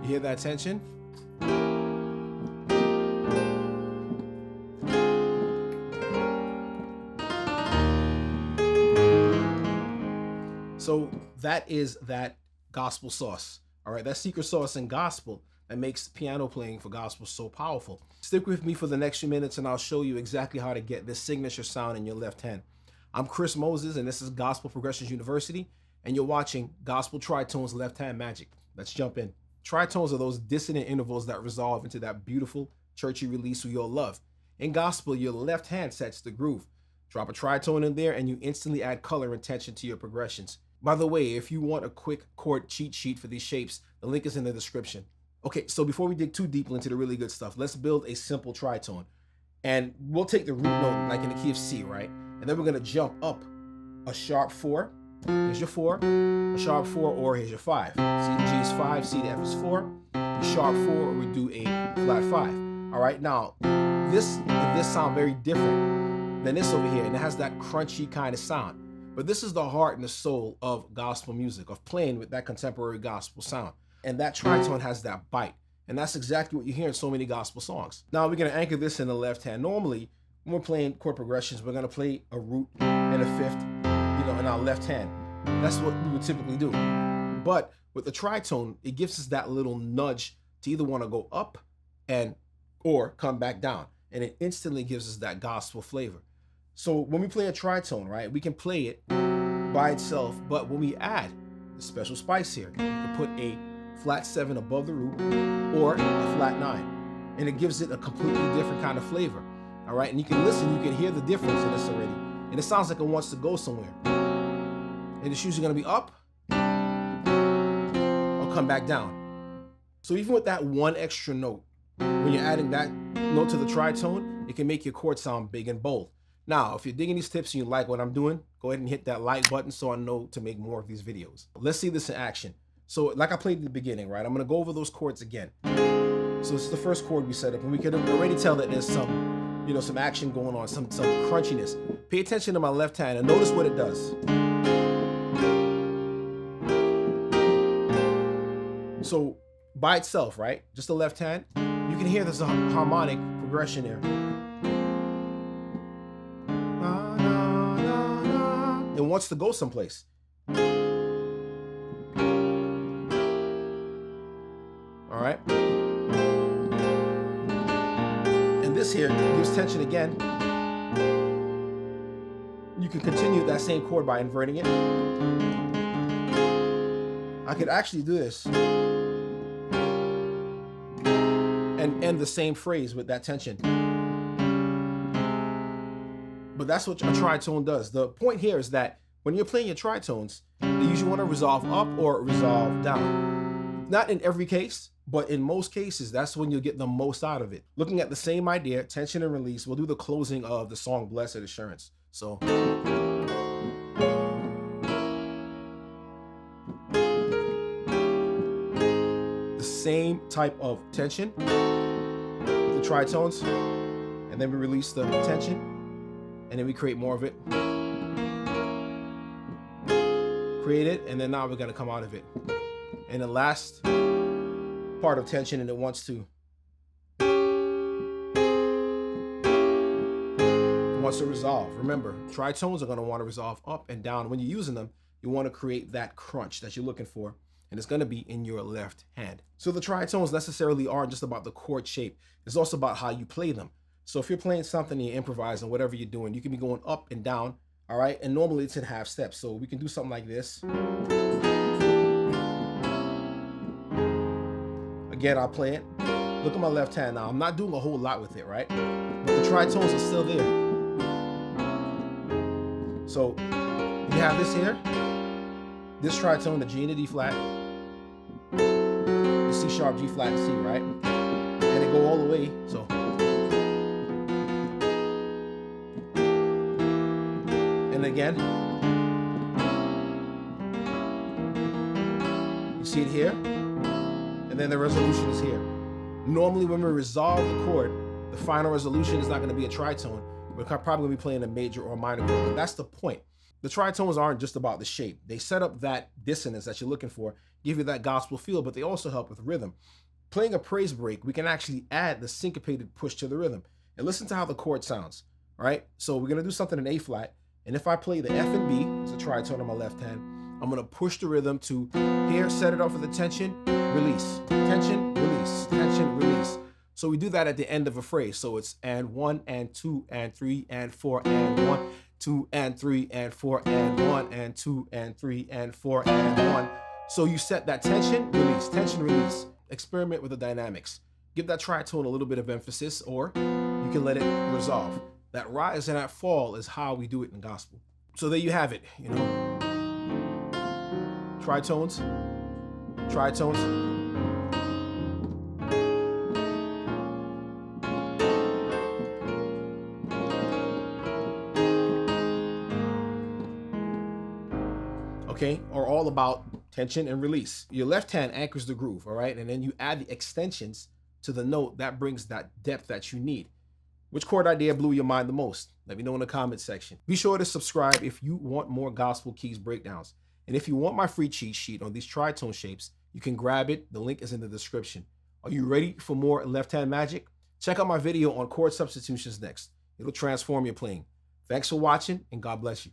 You hear that tension? So that is that gospel sauce. All right, that secret sauce in gospel that makes piano playing for gospel so powerful. Stick with me for the next few minutes and I'll show you exactly how to get this signature sound in your left hand. I'm Chris Moses and this is Gospel Progressions University and you're watching Gospel Tritones Left Hand Magic. Let's jump in. Tritones are those dissonant intervals that resolve into that beautiful churchy release we all love. In gospel, your left hand sets the groove. Drop a tritone in there and you instantly add color and tension to your progressions. By the way, if you want a quick chord cheat sheet for these shapes, the link is in the description. Okay, so before we dig too deeply into the really good stuff, let's build a simple tritone. And we'll take the root note like in the key of C, right? And then we're gonna jump up a sharp 4. Here's your 4, a sharp 4, or here's your 5. C to G is 5, C to F is 4, a sharp 4, or we do a flat 5. All right, now this sound very different than this over here, and it has that crunchy kind of sound. But this is the heart and the soul of gospel music, of playing with that contemporary gospel sound. And that tritone has that bite. And that's exactly what you hear in so many gospel songs. Now we're gonna anchor this in the left hand. Normally, when we're playing chord progressions, we're gonna play a root and a fifth, in our left hand. That's what we would typically do. But with the tritone, it gives us that little nudge to either wanna go up or come back down. And it instantly gives us that gospel flavor. So when we play a tritone, right, we can play it by itself, but when we add the special spice here, you can put a flat 7 above the root or a flat 9, and it gives it a completely different kind of flavor. All right, and you can listen, you can hear the difference in this already, and it sounds like it wants to go somewhere. And it's usually going to be up or come back down. So even with that one extra note, when you're adding that note to the tritone, it can make your chord sound big and bold. Now, if you're digging these tips and you like what I'm doing, go ahead and hit that like button so I know to make more of these videos. Let's see this in action. So like I played at the beginning, right? I'm gonna go over those chords again. So this is the first chord we set up, and we can already tell that there's some, some action going on, some crunchiness. Pay attention to my left hand and notice what it does. So by itself, right? Just the left hand, you can hear there's a harmonic progression there. It wants to go someplace. All right. And this here gives tension again. You can continue that same chord by inverting it. I could actually do this and end the same phrase with that tension. But that's what a tritone does. The point here is that when you're playing your tritones, you usually want to resolve up or resolve down. Not in every case, but in most cases, that's when you'll get the most out of it. Looking at the same idea, tension and release, we'll do the closing of the song Blessed Assurance. So. The same type of tension with the tritones, and then we release the tension. And then we create more of it. Create it, and then now we're gonna come out of it. And the last part of tension, and it wants to resolve. Remember, tritones are gonna wanna resolve up and down. When you're using them, you wanna create that crunch that you're looking for, and it's gonna be in your left hand. So the tritones necessarily aren't just about the chord shape. It's also about how you play them. So if you're playing something and you're improvising, whatever you're doing, you can be going up and down, all right? And normally it's in half steps. So we can do something like this. Again, I'll play it. Look at my left hand now. I'm not doing a whole lot with it, right? But the tritones are still there. So you have this here, this tritone, the G and the D flat, the C sharp, G flat, and C, right? And they go all the way, so. And again, you see it here, and then the resolution is here. Normally when we resolve the chord, the final resolution is not going to be a tritone. We're probably going to be playing a major or a minor chord, but that's the point. The tritones aren't just about the shape. They set up that dissonance that you're looking for, give you that gospel feel, but they also help with rhythm. Playing a praise break, we can actually add the syncopated push to the rhythm. And listen to how the chord sounds. All right, so we're gonna do something in A flat, and if I play the F and B, it's a tritone on my left hand, I'm gonna push the rhythm to here, set it off with a tension, release, tension, release, tension, release. So we do that at the end of a phrase. So it's and 1 and 2 and 3 and 4 and 1, 2 and 3 and 4 and 1 and 2 and 3 and 4 and 1. So you set that tension, release, experiment with the dynamics. Give that tritone a little bit of emphasis, or you can let it resolve. That rise and that fall is how we do it in gospel. So there you have it, you know. Tritones, tritones. Okay, are all about tension and release. Your left hand anchors the groove, all right? And then you add the extensions to the note that brings that depth that you need. Which chord idea blew your mind the most? Let me know in the comment section. Be sure to subscribe if you want more gospel keys breakdowns. And if you want my free cheat sheet on these tritone shapes, you can grab it. The link is in the description. Are you ready for more left hand magic? Check out my video on chord substitutions next. It'll transform your playing. Thanks for watching, and God bless you.